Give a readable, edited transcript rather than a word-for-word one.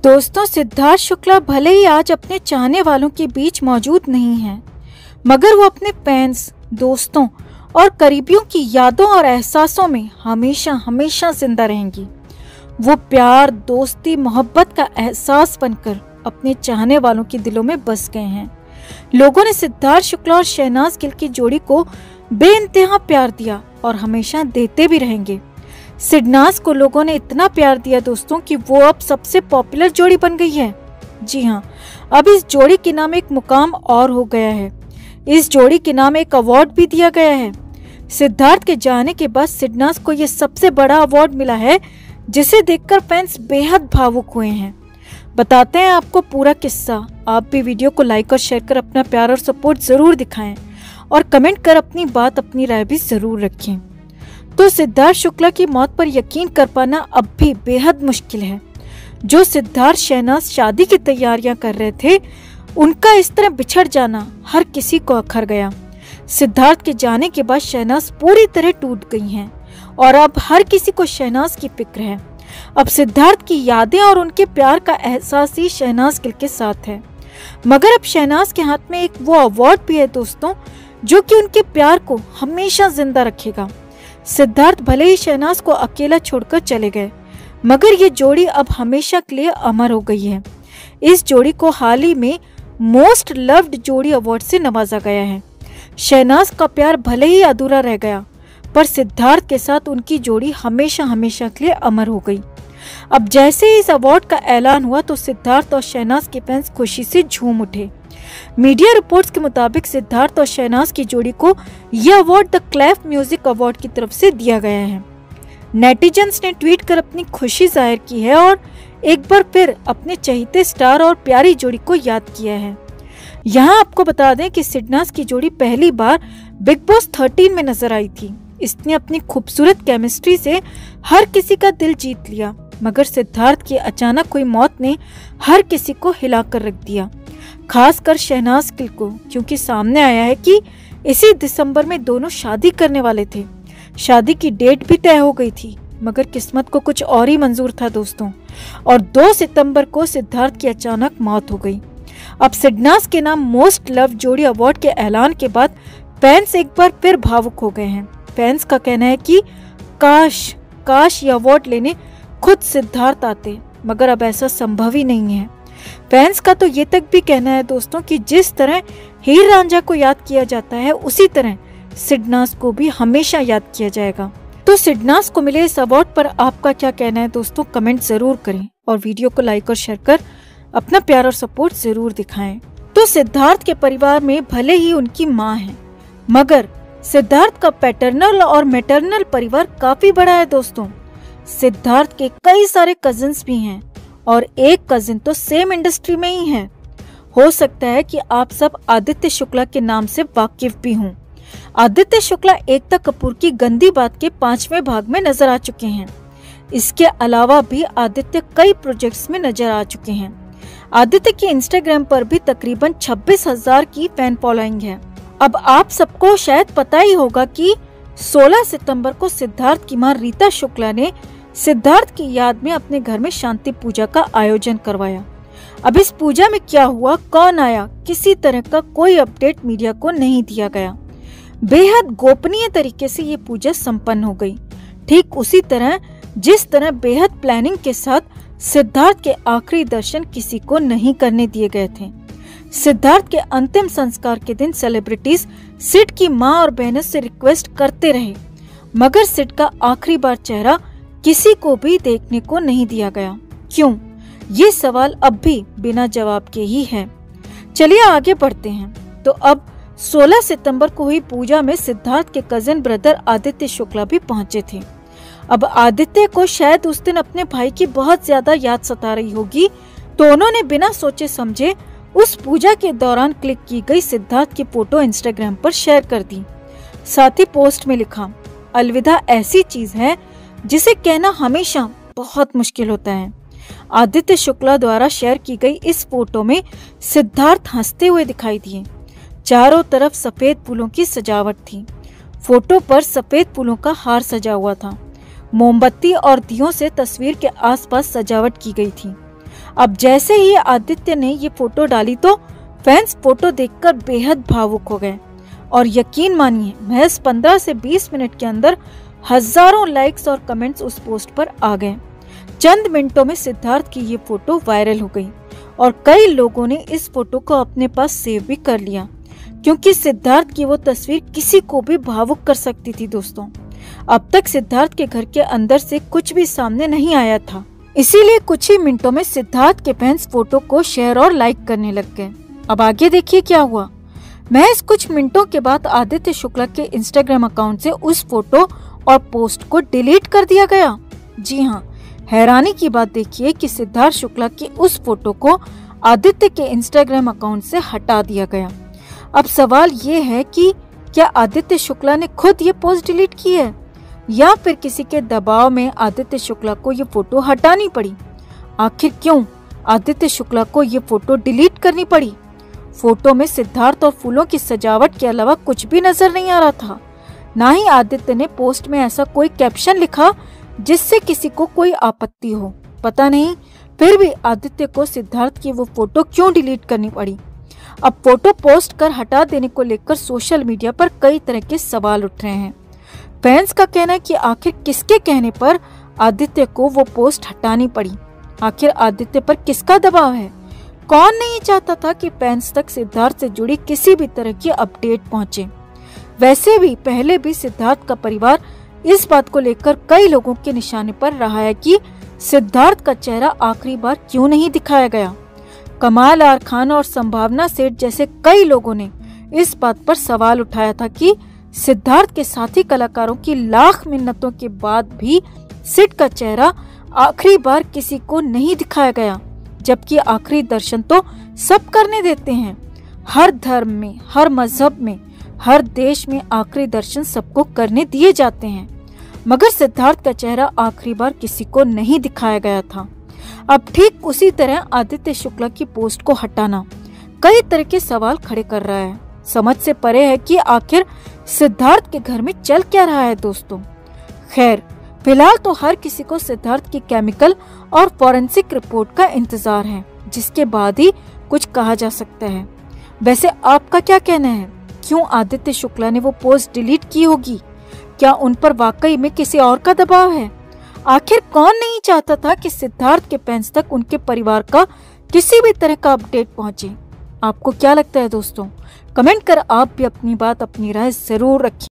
दोस्तों, सिद्धार्थ शुक्ला भले ही आज अपने चाहने वालों के बीच मौजूद नहीं हैं, मगर वो अपने फैंस, दोस्तों और करीबियों की यादों और एहसासों में हमेशा हमेशा जिंदा रहेंगी। वो प्यार, दोस्ती, मोहब्बत का एहसास बनकर अपने चाहने वालों के दिलों में बस गए हैं। लोगों ने सिद्धार्थ शुक्ला और शहनाज गिल की जोड़ी को बेइंतहा प्यार दिया और हमेशा देते भी रहेंगे। सिडनाज को लोगों ने इतना प्यार दिया दोस्तों कि वो अब सबसे पॉपुलर जोड़ी बन गई है। जी हाँ, अब इस जोड़ी के नाम एक मुकाम और हो गया है। इस जोड़ी के नाम एक अवार्ड भी दिया गया है। सिद्धार्थ के जाने के बाद सिडनाज को ये सबसे बड़ा अवार्ड मिला है, जिसे देखकर फैंस बेहद भावुक हुए हैं। बताते हैं आपको पूरा किस्सा। आप भी वीडियो को लाइक और शेयर कर अपना प्यार और सपोर्ट जरूर दिखाएं और कमेंट कर अपनी बात, अपनी राय भी जरूर रखें। तो सिद्धार्थ शुक्ला की मौत पर यकीन कर पाना अब भी बेहद मुश्किल है। जो सिद्धार्थ शहनाज शादी की तैयारियां कर रहे थे, उनका इस तरह बिछड़ जाना हर किसी को अखर गया। सिद्धार्थ के जाने के बाद शहनाज पूरी तरह टूट गई हैं और अब हर किसी को शहनाज की फिक्र है। अब सिद्धार्थ की यादें और उनके प्यार का एहसास ही शहनाज गिल के साथ है। मगर अब शहनाज के हाथ में एक वो अवार्ड भी है दोस्तों, जो कि उनके प्यार को हमेशा जिंदा रखेगा। सिद्धार्थ भले ही शहनाज को अकेला छोड़कर चले गए, मगर ये जोड़ी अब हमेशा के लिए अमर हो गई है। इस जोड़ी को हाल ही में मोस्ट लव्ड जोड़ी अवार्ड से नवाजा गया है। शहनाज का प्यार भले ही अधूरा रह गया, पर सिद्धार्थ के साथ उनकी जोड़ी हमेशा हमेशा के लिए अमर हो गई। अब जैसे ही इस अवार्ड का ऐलान हुआ तो सिद्धार्थ और शहनाज के फैंस खुशी से झूम उठे। मीडिया रिपोर्ट्स के मुताबिक सिद्धार्थ और शहनाज की जोड़ी को यह अवार्ड द क्लैफ म्यूजिक अवार्ड की तरफ से दिया गया है। नेटिजन्स ने ट्वीट कर अपनी खुशी जाहिर की है और एक बार फिर अपने चहेते स्टार और प्यारी जोड़ी को याद किया है। यहाँ आपको बता दें कि सिडनाज की जोड़ी पहली बार बिग बॉस 13 में नजर आई थी। इसने अपनी खूबसूरत केमिस्ट्री से हर किसी का दिल जीत लिया, मगर सिद्धार्थ की अचानक हुई मौत ने हर किसी को हिलाकर रख दिया, खासकर शहनाज गिल को, क्योंकि सामने आया है कि इसी दिसंबर में दोनों शादी करने वाले थे। शादी की डेट भी तय हो गई थी, मगर किस्मत को कुछ और ही मंजूर था दोस्तों, और 2 सितंबर को सिद्धार्थ की अचानक मौत हो गई। अब सिडनाज के नाम मोस्ट लव जोड़ी अवार्ड के ऐलान के बाद फैंस एक बार फिर भावुक हो गए हैं। फैंस का कहना है कि काश ये अवार्ड लेने खुद सिद्धार्थ आते, मगर अब ऐसा संभव ही नहीं है। फैंस का तो ये तक भी कहना है दोस्तों कि जिस तरह हीर रांझा को याद किया जाता है, उसी तरह सिडनाज को भी हमेशा याद किया जाएगा। तो सिडनाज को मिले इस अवार्ड पर आपका क्या कहना है दोस्तों, कमेंट जरूर करें और वीडियो को लाइक और शेयर कर अपना प्यार और सपोर्ट जरूर दिखाएं। तो सिद्धार्थ के परिवार में भले ही उनकी माँ है, मगर सिद्धार्थ का पैटर्नल और मैटरनल परिवार काफी बड़ा है दोस्तों। सिद्धार्थ के कई सारे कजिन्स भी हैं और एक कजिन तो सेम इंडस्ट्री में ही है। हो सकता है कि आप सब आदित्य शुक्ला के नाम से वाकिफ भी हों। आदित्य शुक्ला एकता कपूर की गंदी बात के 5वें भाग में नजर आ चुके हैं। इसके अलावा भी आदित्य कई प्रोजेक्ट्स में नजर आ चुके हैं। आदित्य की इंस्टाग्राम पर भी तकरीबन 26,000 की फैन फॉलोइंग है। अब आप सबको शायद पता ही होगा कि 16 सितंबर को सिद्धार्थ की मां रीता शुक्ला ने सिद्धार्थ की याद में अपने घर में शांति पूजा का आयोजन करवाया। अब इस पूजा में क्या हुआ, कौन आया, किसी तरह का कोई अपडेट मीडिया को नहीं दिया गया। बेहद गोपनीय तरीके से ये पूजा संपन्न हो गई, ठीक उसी तरह जिस तरह बेहद प्लानिंग के साथ सिद्धार्थ के आखिरी दर्शन किसी को नहीं करने दिए गए थे। सिद्धार्थ के अंतिम संस्कार के दिन सेलिब्रिटीज सिड की मां और बहनों से रिक्वेस्ट करते रहे, मगर सिड का आखिरी बार चेहरा किसी को भी देखने को नहीं दिया गया। क्यों? ये सवाल अब भी बिना जवाब के ही है। चलिए आगे बढ़ते हैं। तो अब 16 सितंबर को हुई पूजा में सिद्धार्थ के कजिन ब्रदर आदित्य शुक्ला भी पहुंचे थे। अब आदित्य को शायद उस दिन अपने भाई की बहुत ज्यादा याद सता रही होगी, तो उन्होंने बिना सोचे समझे उस पूजा के दौरान क्लिक की गई सिद्धार्थ की फोटो इंस्टाग्राम पर शेयर कर दी। साथ ही पोस्ट में लिखा, अलविदा ऐसी चीज है जिसे कहना हमेशा बहुत मुश्किल होता है। आदित्य शुक्ला द्वारा शेयर की गई इस फोटो में सिद्धार्थ हंसते हुए दिखाई दिए। चारों तरफ सफेद फूलों की सजावट थी। फोटो पर सफेद फूलों का हार सजा हुआ था। मोमबत्ती और दियों से तस्वीर के आसपास सजावट की गई थी। अब जैसे ही आदित्य ने ये फोटो डाली तो फैंस फोटो देखकर बेहद भावुक हो गए और यकीन मानिए महज 15 से 20 मिनट के अंदर हजारों लाइक्स और कमेंट्स उस पोस्ट पर आ गए। चंद मिनटों में सिद्धार्थ की ये फोटो वायरल हो गई और कई लोगों ने इस फोटो को अपने पास सेव भी कर लिया, क्योंकि सिद्धार्थ की वो तस्वीर किसी को भी भावुक कर सकती थी। दोस्तों, अब तक सिद्धार्थ के घर के अंदर से कुछ भी सामने नहीं आया था, इसीलिए कुछ ही मिनटों में सिद्धार्थ के फैंस फोटो को शेयर और लाइक करने लग गए। अब आगे देखिए क्या हुआ। महज कुछ मिनटों के बाद आदित्य शुक्ला के इंस्टाग्राम अकाउंट से उस फोटो और पोस्ट को डिलीट कर दिया गया। जी हाँ, हैरानी की बात देखिए कि सिद्धार्थ शुक्ला की उस फोटो को आदित्य के इंस्टाग्राम अकाउंट से हटा दिया गया। अब सवाल ये है कि क्या आदित्य शुक्ला ने खुद ये पोस्ट डिलीट की है या फिर किसी के दबाव में आदित्य शुक्ला को ये फोटो हटानी पड़ी? आखिर क्यों आदित्य शुक्ला को ये फोटो डिलीट करनी पड़ी? फोटो में सिद्धार्थ और फूलों की सजावट के अलावा कुछ भी नजर नहीं आ रहा था। ना ही आदित्य ने पोस्ट में ऐसा कोई कैप्शन लिखा जिससे किसी को कोई आपत्ति हो। पता नहीं फिर भी आदित्य को सिद्धार्थ की वो फोटो क्यों डिलीट करनी पड़ी। अब फोटो पोस्ट कर हटा देने को लेकर सोशल मीडिया पर कई तरह के सवाल उठ रहे हैं। फैंस का कहना है कि आखिर किसके कहने पर आदित्य को वो पोस्ट हटानी पड़ी? आखिर आदित्य पर किसका दबाव है? कौन नहीं चाहता था कि फैंस तक सिद्धार्थ से जुड़ी किसी भी तरह की अपडेट पहुंचे? वैसे भी पहले भी सिद्धार्थ का परिवार इस बात को लेकर कई लोगों के निशाने पर रहा है कि सिद्धार्थ का चेहरा आखिरी बार क्यों नहीं दिखाया गया। कमाल आर खान और संभावना सेठ जैसे कई लोगों ने इस बात पर सवाल उठाया था कि सिद्धार्थ के साथी कलाकारों की लाख मिन्नतों के बाद भी सिड का चेहरा आखिरी बार किसी को नहीं दिखाया गया, जबकि आखिरी दर्शन तो सब करने देते हैं। हर धर्म में, हर मजहब में, हर देश में आखिरी दर्शन सबको करने दिए जाते हैं, मगर सिद्धार्थ का चेहरा आखिरी बार किसी को नहीं दिखाया गया था। अब ठीक उसी तरह आदित्य शुक्ला की पोस्ट को हटाना कई तरह के सवाल खड़े कर रहा है। समझ से परे है कि आखिर सिद्धार्थ के घर में चल क्या रहा है। दोस्तों, खैर फिलहाल तो हर किसी को सिद्धार्थ की केमिकल और फॉरेंसिक रिपोर्ट का इंतजार है, जिसके बाद ही कुछ कहा जा सकता है। वैसे आपका क्या कहना है? क्यों आदित्य शुक्ला ने वो पोस्ट डिलीट की होगी? क्या उन पर वाकई में किसी और का दबाव है? आखिर कौन नहीं चाहता था कि सिद्धार्थ के फैंस तक उनके परिवार का किसी भी तरह का अपडेट पहुंचे? आपको क्या लगता है दोस्तों? कमेंट कर आप भी अपनी बात, अपनी राय जरूर रखिए।